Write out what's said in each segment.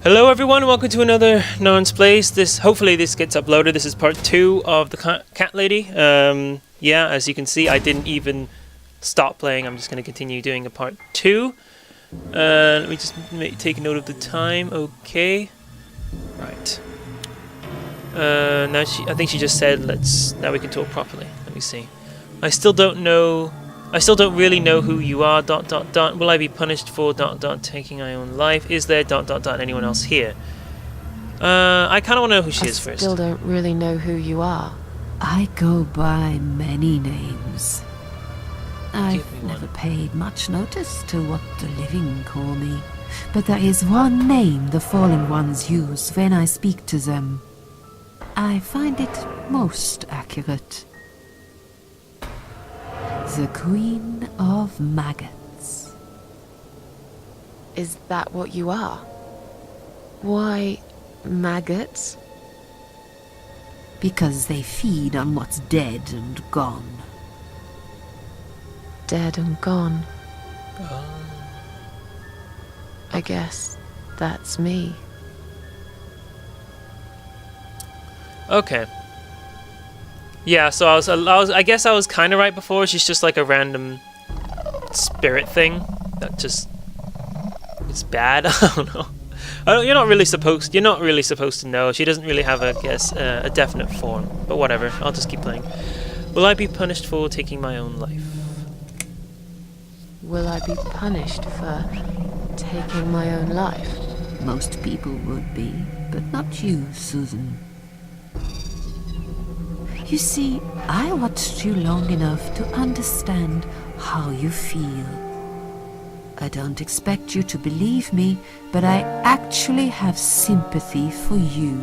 Hello everyone, welcome to another Narns Plays. Hopefully this gets uploaded. This is part 2 of the cat lady. Yeah, as you can see, I didn't even stop playing. I'm just going to continue doing a part 2. Let me just take a note of the time. Okay. Right. Now I think she just said now we can talk properly. Let me see. I still don't really know who you are, ... Will I be punished for ... taking my own life? Is there ... anyone else here? I kind of want to know who she is first. I still don't really know who you are. I go by many names. I've never paid much notice to what the living call me, but there is one name the fallen ones use when I speak to them. I find it most accurate. The Queen of Maggots. Is that what you are? Why, maggots? Because they feed on what's dead and gone. Dead and gone. I guess that's me. Okay. Yeah, so I guess I was kind of right before. She's just like a random spirit thing that just it's bad. I don't know. You're not really supposed to know. She doesn't really have a definite form. But whatever. I'll just keep playing. Will I be punished for taking my own life? Will I be punished for taking my own life? Most people would be, but not you, Susan. You see, I watched you long enough to understand how you feel. I don't expect you to believe me, but I actually have sympathy for you.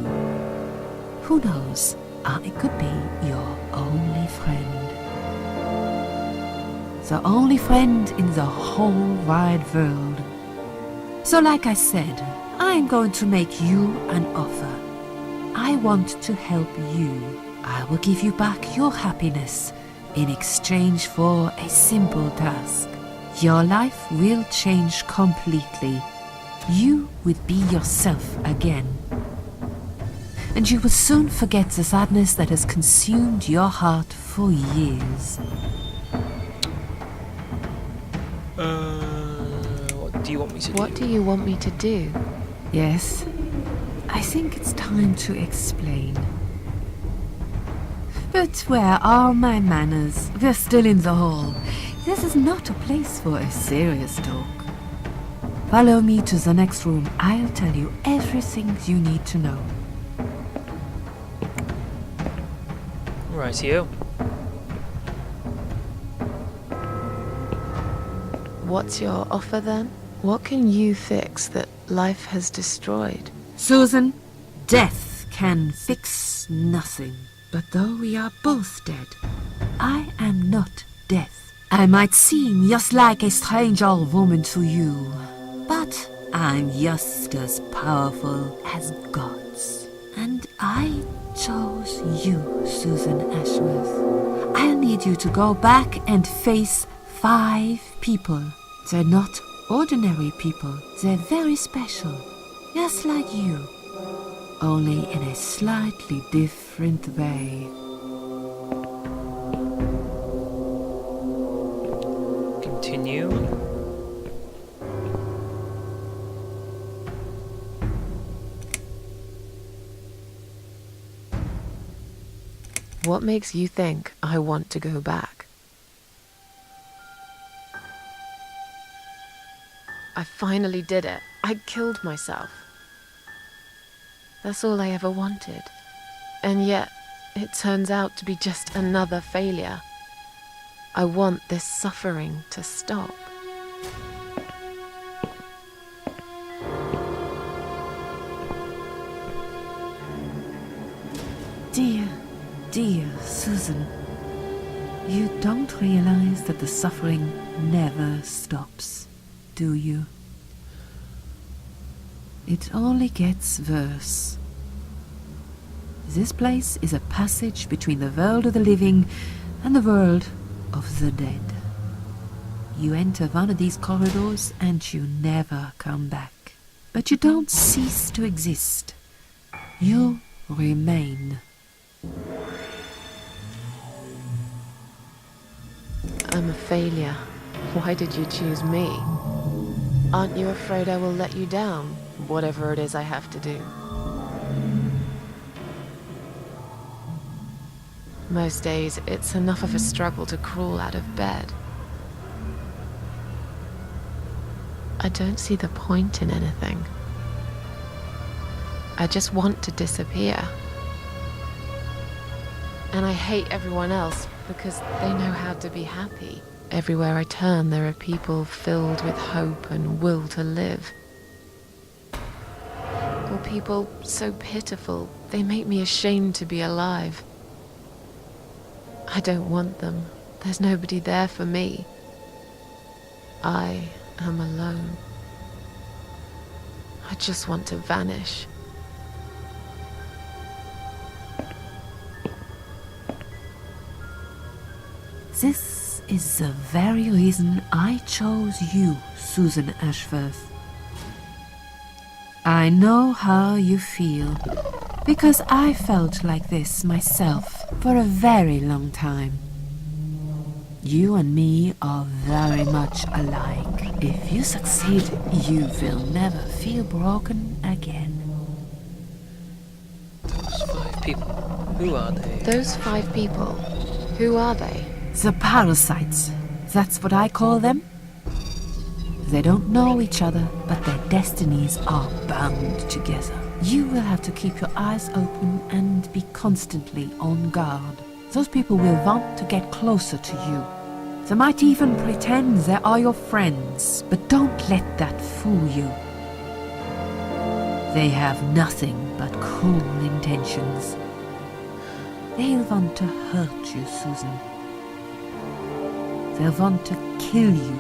Who knows, I could be your only friend. The only friend in the whole wide world. So like I said, I'm going to make you an offer. I want to help you. I will give you back your happiness in exchange for a simple task. Your life will change completely. You will be yourself again. And you will soon forget the sadness that has consumed your heart for years. What do you want me to do? What do you want me to do? Yes, I think it's time to explain. But where are my manners? We're still in the hall. This is not a place for a serious talk. Follow me to the next room. I'll tell you everything you need to know. Right, you. What's your offer then? What can you fix that life has destroyed? Susan, death can fix nothing. But though we are both dead, I am not death. I might seem just like a strange old woman to you, but I'm just as powerful as gods. And I chose you, Susan Ashworth. I'll need you to go back and face 5 people. They're not ordinary people. They're very special, just like you. Only in a slightly different way. Continue. What makes you think I want to go back? I finally did it. I killed myself. That's all I ever wanted. And yet, it turns out to be just another failure. I want this suffering to stop. Dear Susan, you don't realize that the suffering never stops, do you? It only gets worse. This place is a passage between the world of the living and the world of the dead. You enter one of these corridors and you never come back. But you don't cease to exist. You remain. I'm a failure. Why did you choose me? Aren't you afraid I will let you down, whatever it is I have to do? Most days, it's enough of a struggle to crawl out of bed. I don't see the point in anything. I just want to disappear. And I hate everyone else because they know how to be happy. Everywhere I turn, there are people filled with hope and will to live. Or people so pitiful, they make me ashamed to be alive. I don't want them. There's nobody there for me. I am alone. I just want to vanish. This is the very reason I chose you, Susan Ashworth. I know how you feel, because I felt like this myself for a very long time. You and me are very much alike. If you succeed, you will never feel broken again. Those 5 people. Who are they? Those 5 people, who are they? The parasites, that's what I call them. They don't know each other, but their destinies are bound together. You will have to keep your eyes open and be constantly on guard. Those people will want to get closer to you. They might even pretend they are your friends, but don't let that fool you. They have nothing but cruel intentions. They'll want to hurt you, Susan. They'll want to kill you.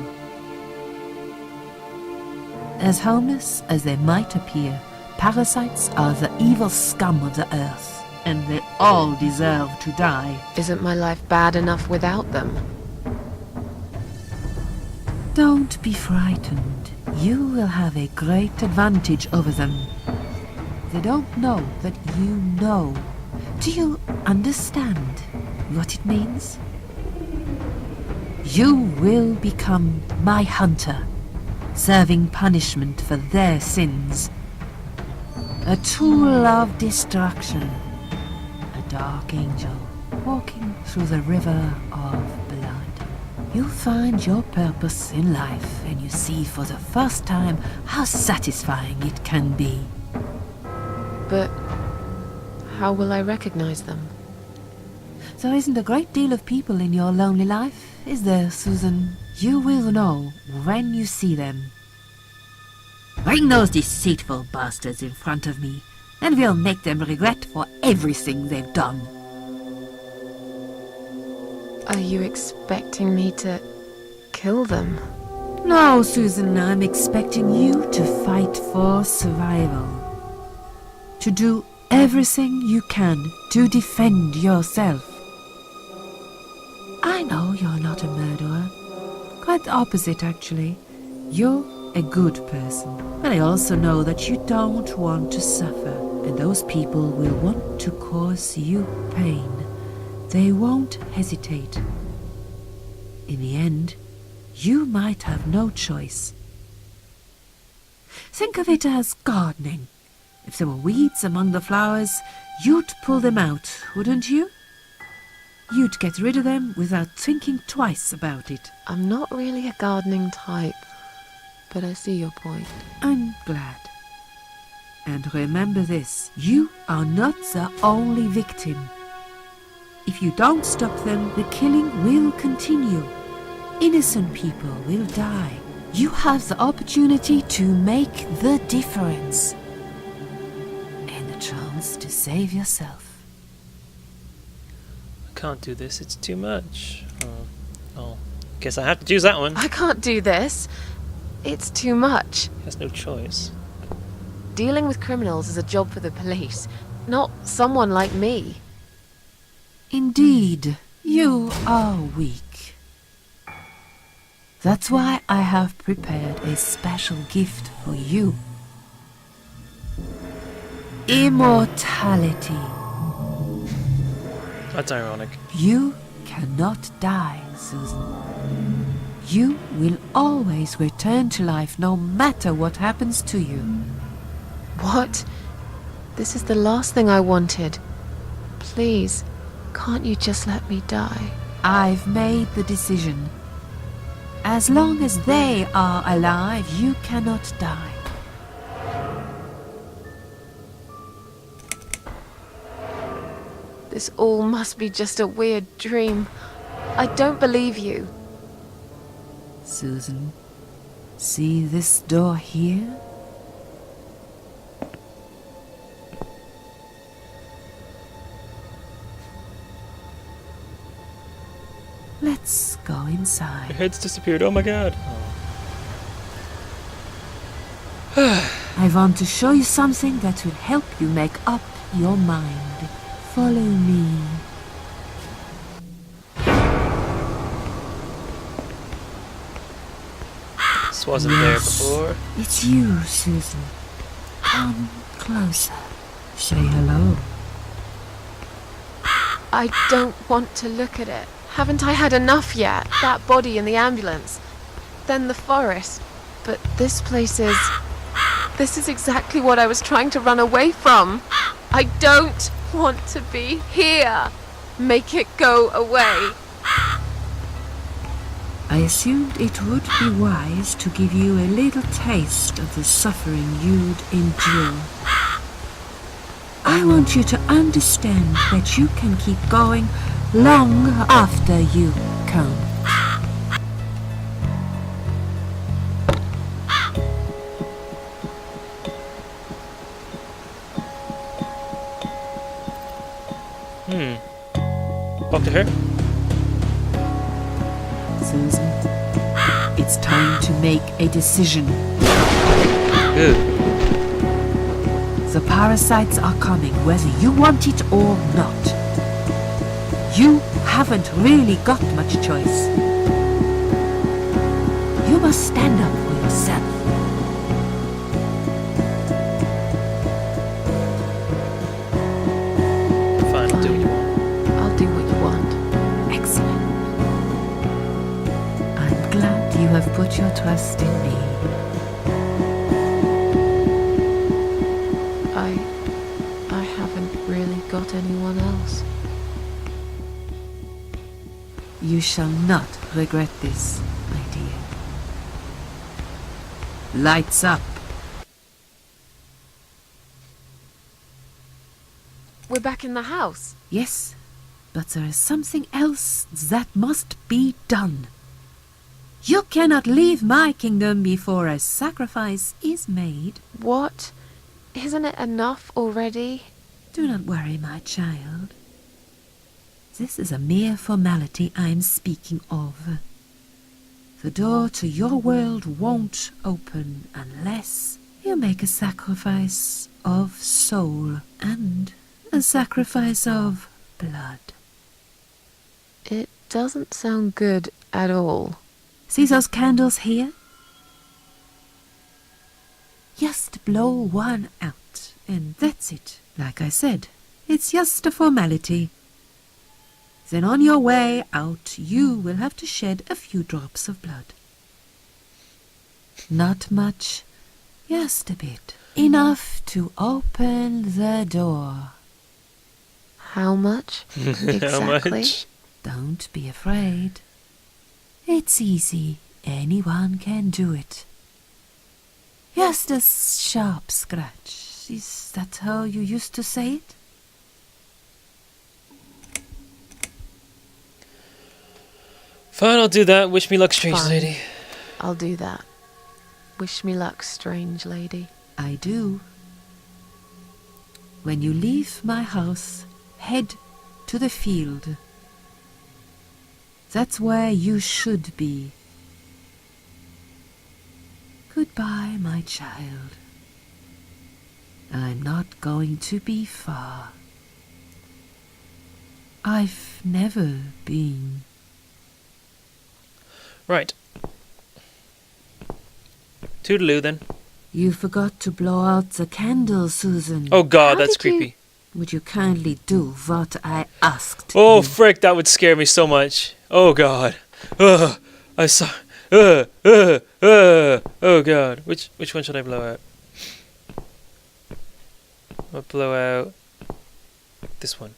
As harmless as they might appear, parasites are the evil scum of the earth, and they all deserve to die. Isn't my life bad enough without them? Don't be frightened. You will have a great advantage over them. They don't know that you know. Do you understand what it means? You will become my hunter, serving punishment for their sins. A tool of destruction. A dark angel walking through the river of blood. You find your purpose in life and you see for the first time how satisfying it can be. But how will I recognize them? There isn't a great deal of people in your lonely life, is there, Susan? You will know when you see them. Bring those deceitful bastards in front of me, and we'll make them regret for everything they've done. Are you expecting me to kill them? No, Susan, I'm expecting you to fight for survival. To do everything you can to defend yourself. I know you're not a murderer. Quite the opposite, actually. You're a good person. But I also know that you don't want to suffer, and those people will want to cause you pain. They won't hesitate. In the end, you might have no choice. Think of it as gardening. If there were weeds among the flowers, you'd pull them out, wouldn't you? You'd get rid of them without thinking twice about it. I'm not really a gardening type, but I see your point. I'm glad. And remember this, you are not the only victim. If you don't stop them, the killing will continue. Innocent people will die. You have the opportunity to make the difference. And a chance to save yourself. I can't do this, it's too much. Oh, guess I have to choose that one. I can't do this. It's too much. He has no choice. Dealing with criminals is a job for the police, not someone like me. Indeed, you are weak. That's why I have prepared a special gift for you. Immortality. That's ironic. You cannot die, Susan. You will always return to life no matter what happens to you. What? This is the last thing I wanted. Please, can't you just let me die? I've made the decision. As long as they are alive, you cannot die. This all must be just a weird dream. I don't believe you. Susan, see this door here? Let's go inside. Your head's disappeared. Oh my god. I want to show you something that will help you make up your mind. Follow me. This wasn't there before. It's you, Susan. Come closer. Say hello. I don't want to look at it. Haven't I had enough yet? That body in the ambulance. Then the forest. But this place is... This is exactly what I was trying to run away from. I don't want to be here. Make it go away. I assumed it would be wise to give you a little taste of the suffering you'd endure. I want you to understand that you can keep going long after you come. Talk to her. Susan, it's time to make a decision. Good. The parasites are coming, whether you want it or not. You haven't really got much choice. You must stand up for yourself. Fine, I'll do what you want. I'll do what you want. Excellent. I'm glad you have put your trust in me. I haven't really got anyone else. You shall not regret this, my dear. Lights up. We're back in the house. Yes, but there is something else that must be done. You cannot leave my kingdom before a sacrifice is made. What? Isn't it enough already? Do not worry, my child. This is a mere formality I'm speaking of. The door to your world won't open unless you make a sacrifice of soul and a sacrifice of blood. It doesn't sound good at all. See those candles here? Just blow one out, and that's it. Like I said, it's just a formality. Then on your way out, you will have to shed a few drops of blood. Not much, just a bit. Enough to open the door. How much? Exactly. How much? Don't be afraid. It's easy. Anyone can do it. Just a sharp scratch. Is that how you used to say it? Fine, I'll do that. Wish me luck, strange Fine. lady. I'll do that. Wish me luck, strange lady. I do. When you leave my house, head to the field. That's where you should be. Goodbye, my child. I'm not going to be far. I've never been. Right. Toodaloo then. You forgot to blow out the candle, Susan. Oh god, How that's did you- creepy. Would you kindly do what I asked? Oh you? frick, that would scare me so much. Oh god. I saw. Oh god. Which one should I blow out? I'll blow out this one.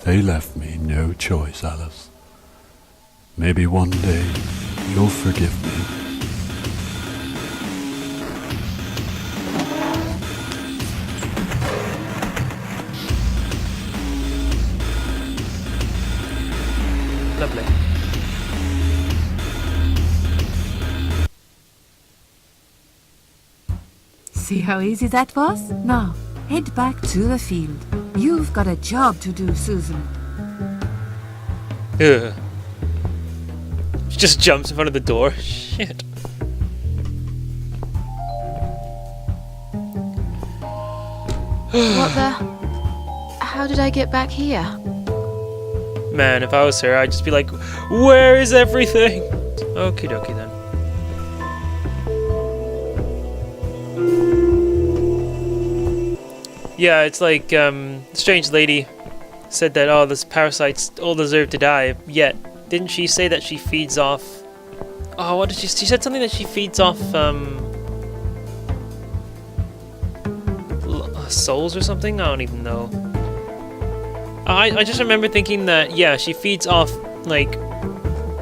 They left me no choice, Alice. Maybe one day you'll forgive me. Lovely. See how easy that was? Now, head back to the field. You've got a job to do, Susan. Ugh. She just jumps in front of the door. Shit. What the? How did I get back here? Man, if I was her, I'd just be like, where is everything? Okie dokie then. Yeah, it's like, strange lady said that, oh, this parasites all deserve to die, yet, didn't she say that she feeds off... Oh, what did she said something that she feeds off, souls or something? I don't even know. I just remember thinking that, yeah, she feeds off, like,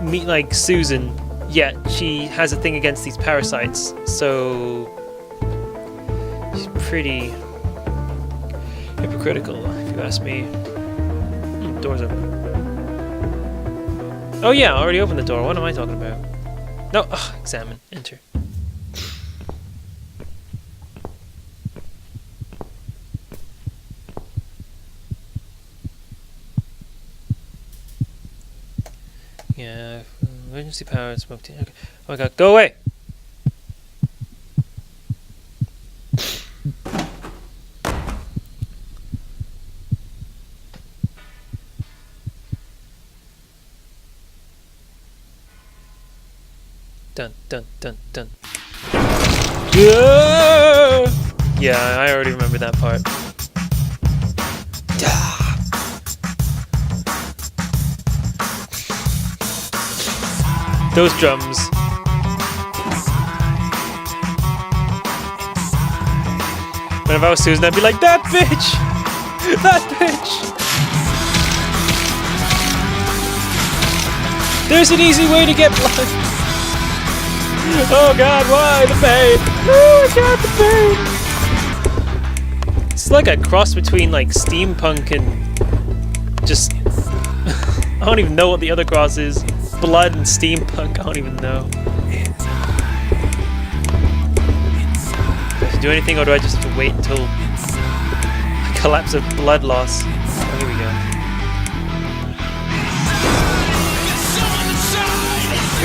meat like Susan, yet she has a thing against these parasites, so... She's pretty... hypocritical, if you ask me. Door's open. Oh yeah, I already opened the door. What am I talking about? No, examine, enter. Yeah, emergency power, smoke team. Okay. Oh my god, go away! Dun dun dun dun. Yeah, I already remember that part. Those drums. But if I was Susan, I'd be like, that bitch! That bitch! There's an easy way to get blood! Oh god, why? The pain! Oh my god, the pain! It's like a cross between like steampunk and just... I don't even know what the other cross is. Blood and steampunk, I don't even know. Do I have to do anything or do I just have to wait until I collapse of blood loss? Oh, here we go.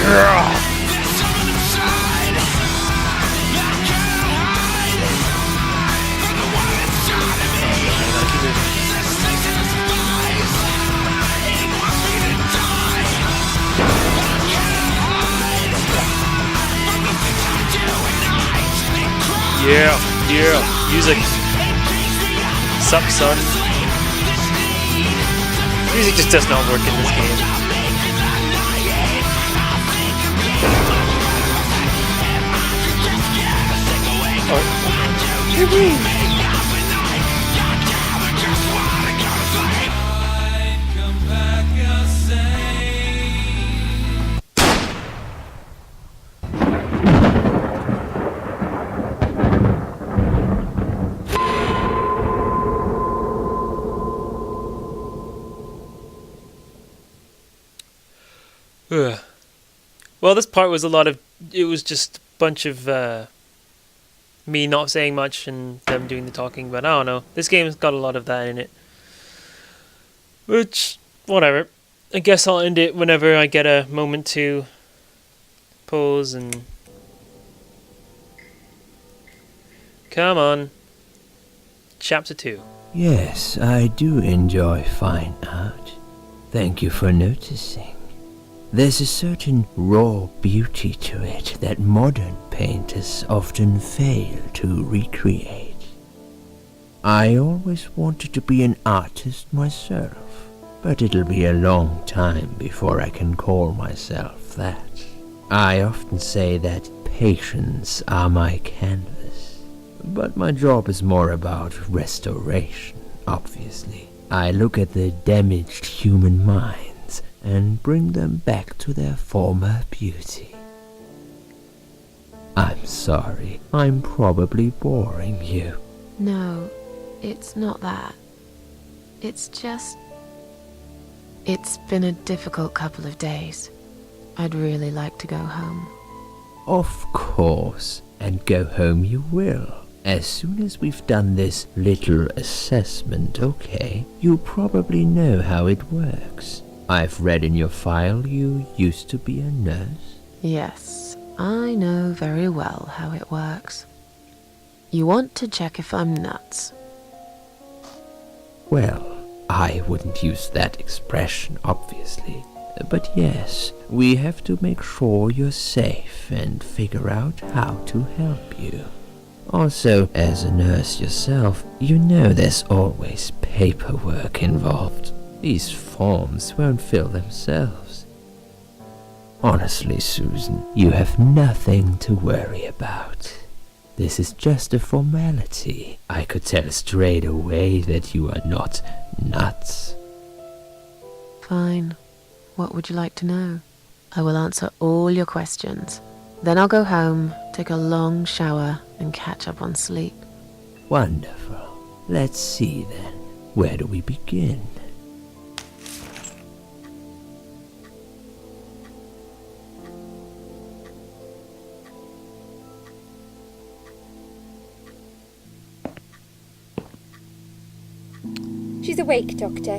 Yeah. Yeah, yeah, music. Sup, son? Music just does not work in this game. Oh. Ugh. Well, this part was a lot of... It was just a bunch of me not saying much and them doing the talking, but I don't know. This game's got a lot of that in it. Which, whatever. I guess I'll end it whenever I get a moment to pause and... Come on. Chapter 2. Yes, I do enjoy fine art. Thank you for noticing. There's a certain raw beauty to it that modern painters often fail to recreate. I always wanted to be an artist myself, but it'll be a long time before I can call myself that. I often say that patients are my canvas, but my job is more about restoration, obviously. I look at the damaged human minds and bring them back to their former beauty. I'm sorry, I'm probably boring you. No, it's not that. It's just... It's been a difficult couple of days. I'd really like to go home. Of course, and go home you will. As soon as we've done this little assessment, okay? You probably know how it works. I've read in your file you used to be a nurse. Yes, I know very well how it works. You want to check if I'm nuts. Well, I wouldn't use that expression, obviously. But yes, we have to make sure you're safe and figure out how to help you. Also, as a nurse yourself, you know there's always paperwork involved. These forms won't fill themselves. Honestly, Susan, you have nothing to worry about. This is just a formality. I could tell straight away that you are not nuts. Fine. What would you like to know? I will answer all your questions. Then I'll go home, take a long shower, and catch up on sleep. Wonderful. Let's see then. Where do we begin? She's awake, Doctor.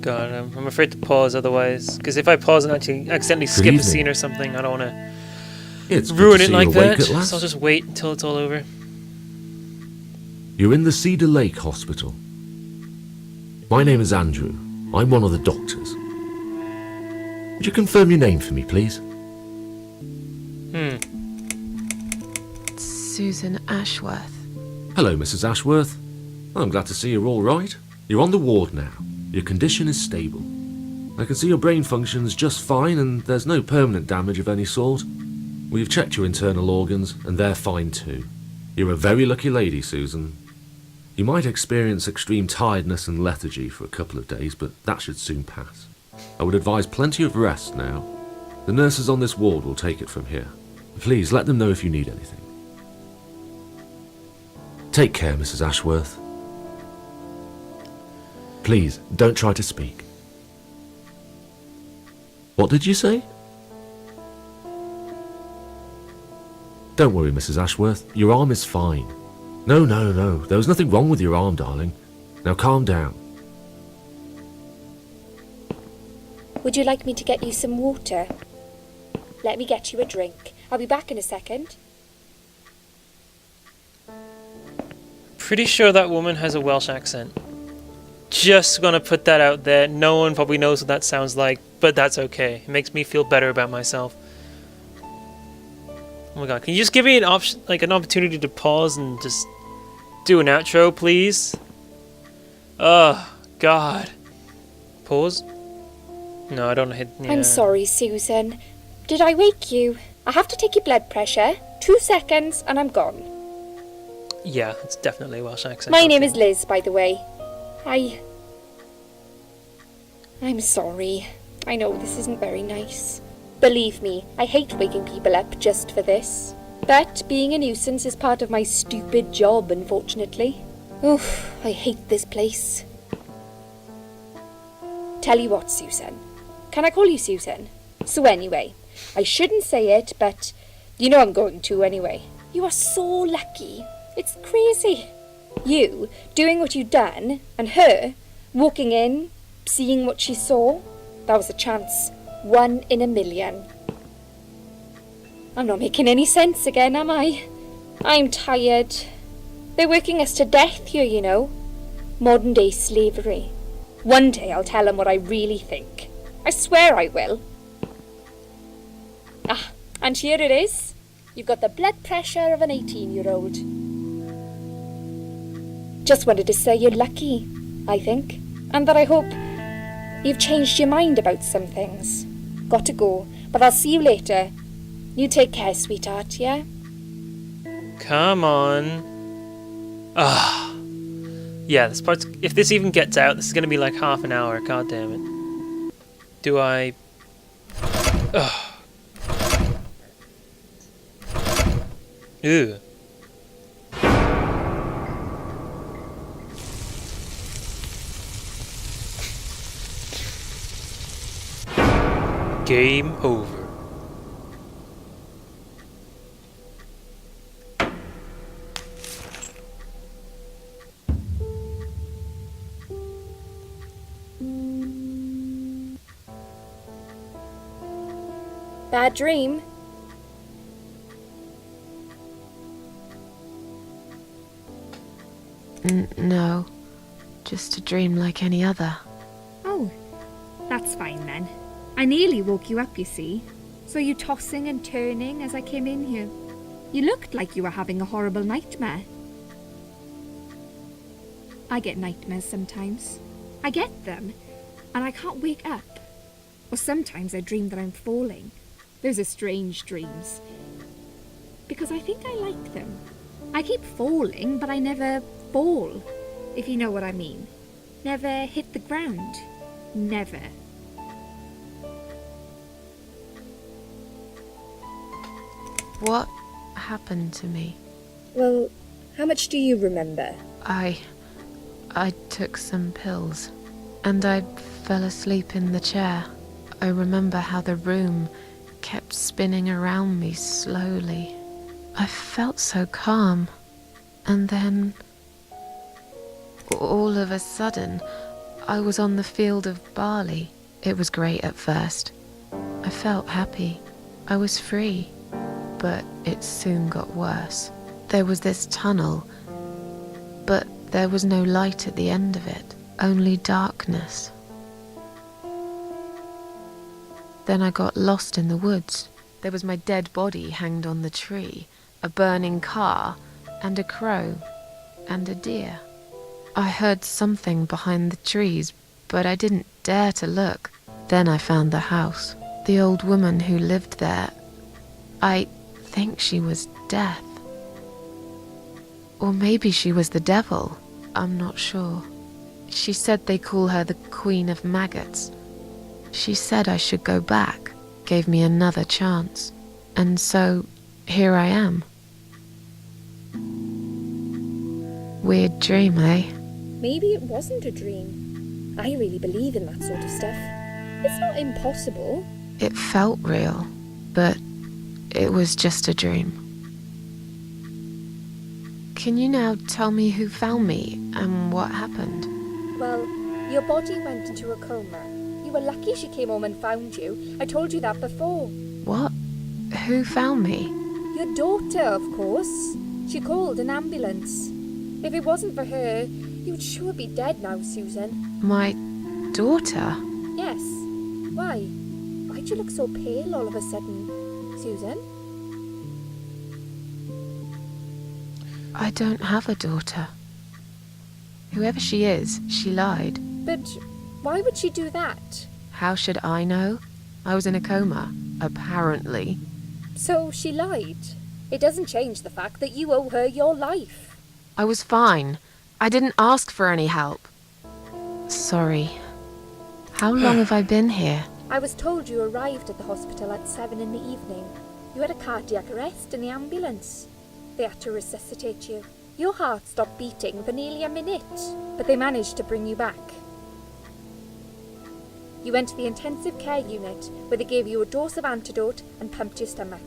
God, I'm afraid to pause otherwise. Because if I pause and actually accidentally skip a scene or something, I don't want to ruin it like that. So I'll just wait until it's all over. You're in the Cedar Lake Hospital. My name is Andrew. I'm one of the doctors. Would you confirm your name for me, please? Susan Ashworth. Hello, Mrs. Ashworth. I'm glad to see you're all right. You're on the ward now. Your condition is stable. I can see your brain functions just fine and there's no permanent damage of any sort. We've checked your internal organs and they're fine too. You're a very lucky lady, Susan. You might experience extreme tiredness and lethargy for a couple of days, but that should soon pass. I would advise plenty of rest now. The nurses on this ward will take it from here. Please let them know if you need anything. Take care, Mrs. Ashworth. Please, don't try to speak. What did you say? Don't worry, Mrs. Ashworth. Your arm is fine. No. There was nothing wrong with your arm, darling. Now calm down. Would you like me to get you some water? Let me get you a drink. I'll be back in a second. Pretty sure that woman has a Welsh accent. Just gonna put that out there. No one probably knows what that sounds like, but that's okay. It makes me feel better about myself. Oh my god, can you just give me an option, like an opportunity to pause and just do an outro, please? Oh god. Pause? No, I don't hit. Yeah. I'm sorry, Susan. Did I wake you? I have to take your blood pressure. 2 seconds and I'm gone. Yeah, it's definitely a Welsh accent. My name is Liz, by the way. I'm sorry. I know this isn't very nice. Believe me, I hate waking people up just for this. But being a nuisance is part of my stupid job, unfortunately. Oof, I hate this place. Tell you what, Susan. Can I call you Susan? So anyway, I shouldn't say it, but you know I'm going to anyway. You are so lucky. It's crazy. You doing what you've done, and her walking in, seeing what she saw? That was a chance. 1 in a million. I'm not making any sense again, am I? I'm tired. They're working us to death here, you know. Modern day slavery. One day I'll tell them what I really think. I swear I will. Ah, and here it is. You've got the blood pressure of an 18-year-old. Just wanted to say you're lucky, I think. And that I hope you've changed your mind about some things. Got to go, but I'll see you later. You take care, sweetheart, yeah? Come on. Ah. Yeah, this part's... If this even gets out, this is going to be like half an hour. God damn it. Do I... Ugh. Ew. Game over. Bad dream? No, just a dream like any other. Oh, that's fine then. I nearly woke you up, you see. Saw you tossing and turning as I came in here. You looked like you were having a horrible nightmare. I get nightmares sometimes. I get them, and I can't wake up. Or sometimes I dream that I'm falling. Those are strange dreams. Because I think I like them. I keep falling, but I never fall, if you know what I mean. Never hit the ground. Never. What happened to me? Well, how much do you remember? I took some pills, and I fell asleep in the chair. I remember how the room kept spinning around me slowly. I felt so calm, and then all of a sudden I was on the field of barley. It was great at first. I felt happy. I was free, but it soon got worse. There was this tunnel, but there was no light at the end of it, only darkness. Then I got lost in the woods. There was my dead body hanged on the tree, a burning car, and a crow, and a deer. I heard something behind the trees, but I didn't dare to look. Then I found the house. The old woman who lived there, I think she was Death. Or maybe she was the devil. I'm not sure. She said they call her the Queen of Maggots. She said I should go back, gave me another chance. And so, here I am. Weird dream, eh? Maybe it wasn't a dream. I really believe in that sort of stuff. It's not impossible. It felt real, but it was just a dream. Can you now tell me who found me and what happened? Well, your body went into a coma. You were lucky she came home and found you. I told you that before. What? Who found me? Your daughter, of course. She called an ambulance. If it wasn't for her, you'd sure be dead now, Susan. My daughter? Yes. Why? Why'd you look so pale all of a sudden, Susan? I don't have a daughter. Whoever she is, she lied. But why would she do that? How should I know? I was in a coma, apparently. So she lied. It doesn't change the fact that you owe her your life. I was fine. I didn't ask for any help. Sorry. How long have I been here? I was told you arrived at the hospital at 7 in the evening. You had a cardiac arrest in the ambulance. They had to resuscitate you. Your heart stopped beating for nearly a minute, but they managed to bring you back. You went to the intensive care unit, where they gave you a dose of antidote and pumped your stomach.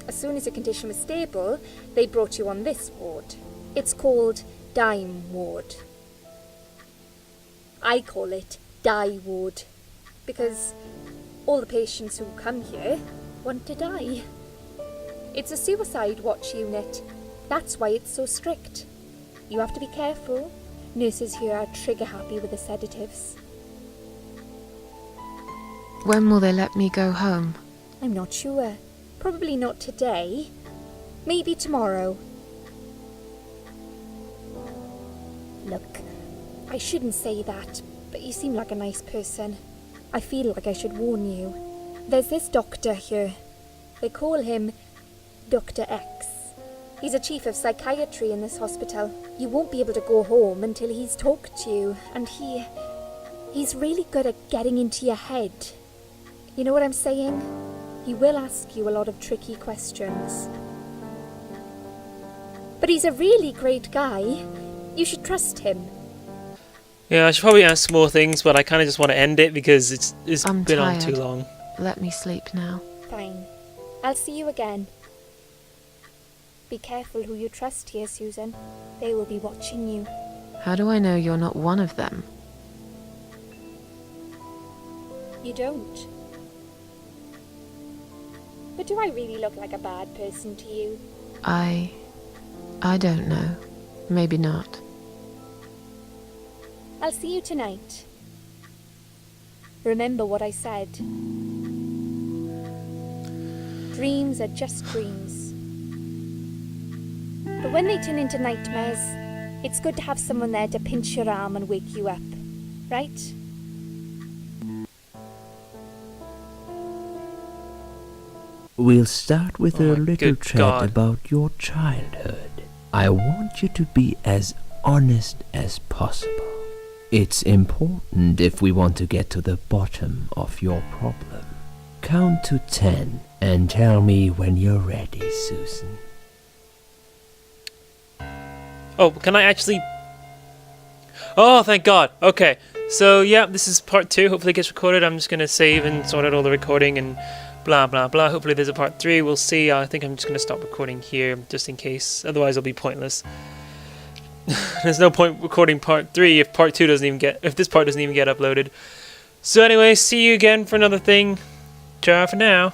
As soon as your condition was stable, they brought you on this ward. It's called Dime Ward. I call it die ward. Because all the patients who come here want to die. It's a suicide watch unit. That's why it's so strict. You have to be careful. Nurses here are trigger happy with the sedatives. When will they let me go home? I'm not sure. Probably not today. Maybe tomorrow. Look, I shouldn't say that, but you seem like a nice person. I feel like I should warn you. There's this doctor here. They call him Dr. X. He's a chief of psychiatry in this hospital. You won't be able to go home until he's talked to you, and he's really good at getting into your head. You know what I'm saying? He will ask you a lot of tricky questions. But he's a really great guy. You should trust him. Yeah, I should probably ask more things, but I kind of just want to end it because it's I'm been on tired. too long. Let me sleep now. Fine. I'll see you again. Be careful who you trust here, Susan. They will be watching you. How do I know you're not one of them? You don't. But do I really look like a bad person to you? I don't know. Maybe not. I'll see you tonight. Remember what I said. Dreams are just dreams. But when they turn into nightmares, it's good to have someone there to pinch your arm and wake you up, right? We'll start with Oh a my little good chat God. about your childhood. I want you to be as honest as possible. It's important if we want to get to the bottom of your problem. Count to 10 and tell me when you're ready, Susan. Oh, can I actually... Oh, thank God. Okay. So, yeah, this is part 2. Hopefully it gets recorded. I'm just going to save and sort out all the recording and blah, blah, blah. Hopefully there's a part 3. We'll see. I think I'm just going to stop recording here just in case. Otherwise it'll be pointless. There's no point recording part 3 if part 2 doesn't even get... If this part doesn't even get uploaded. So anyway, see you again for another thing. Ciao for now.